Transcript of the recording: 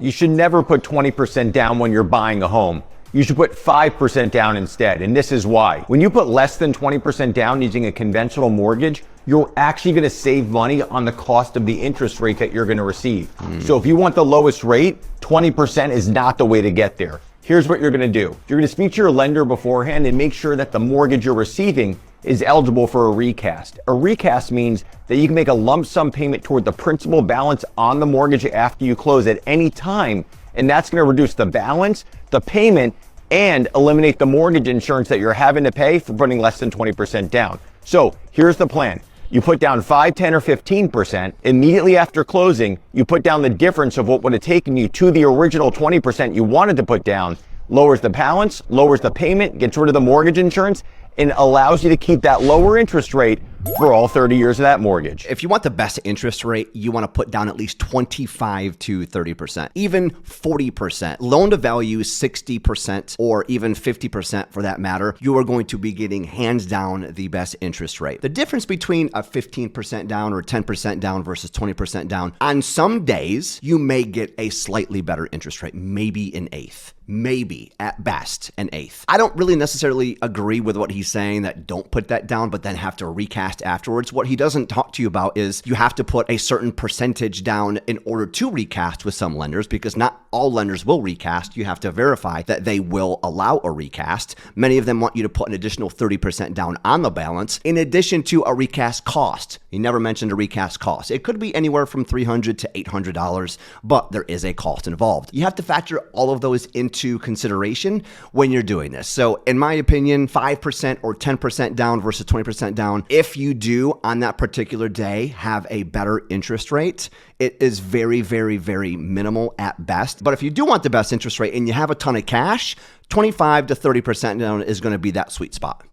You should never put 20% down when you're buying a home. You should put 5% down instead, and this is why. When you put less than 20% down using a conventional mortgage, you're actually gonna save money on the cost of the interest rate that you're gonna receive. So if you want the lowest rate, 20% is not the way to get there. Here's what you're gonna do. You're gonna speak to your lender beforehand and make sure that the mortgage you're receiving is eligible for a recast. A recast means that you can make a lump sum payment toward the principal balance on the mortgage after you close at any time, and that's going to reduce the balance, the payment, and eliminate the mortgage insurance that you're having to pay for putting less than 20% down. So here's the plan. You put down 5, 10, or 15%. Immediately after closing, you put down the difference of what would have taken you to the original 20% you wanted to put down, lowers the balance, lowers the payment, gets rid of the mortgage insurance, and allows you to keep that lower interest rate for all 30 years of that mortgage. If you want the best interest rate, you want to put down at least 25 to 30%, even 40%. Loan to value 60% or even 50% for that matter, you are going to be getting hands down the best interest rate. The difference between a 15% down or 10% down versus 20% down, on some days, you may get a slightly better interest rate, maybe an eighth. Maybe at best an eighth. I don't really necessarily agree with what he's saying that don't put that down, but then have to recast afterwards. What he doesn't talk to you about is you have to put a certain percentage down in order to recast with some lenders, because not all lenders will recast. You have to verify that they will allow a recast. Many of them want you to put an additional 30% down on the balance, in addition to a recast cost. He never mentioned a recast cost. It could be anywhere from $300 to $800, but there is a cost involved. You have to factor all of those into consideration when you're doing this. So in my opinion, 5% or 10% down versus 20% down, if you do on that particular day have a better interest rate, it is very, very, very minimal at best. But if you do want the best interest rate and you have a ton of cash, 25 to 30% down is going to be that sweet spot.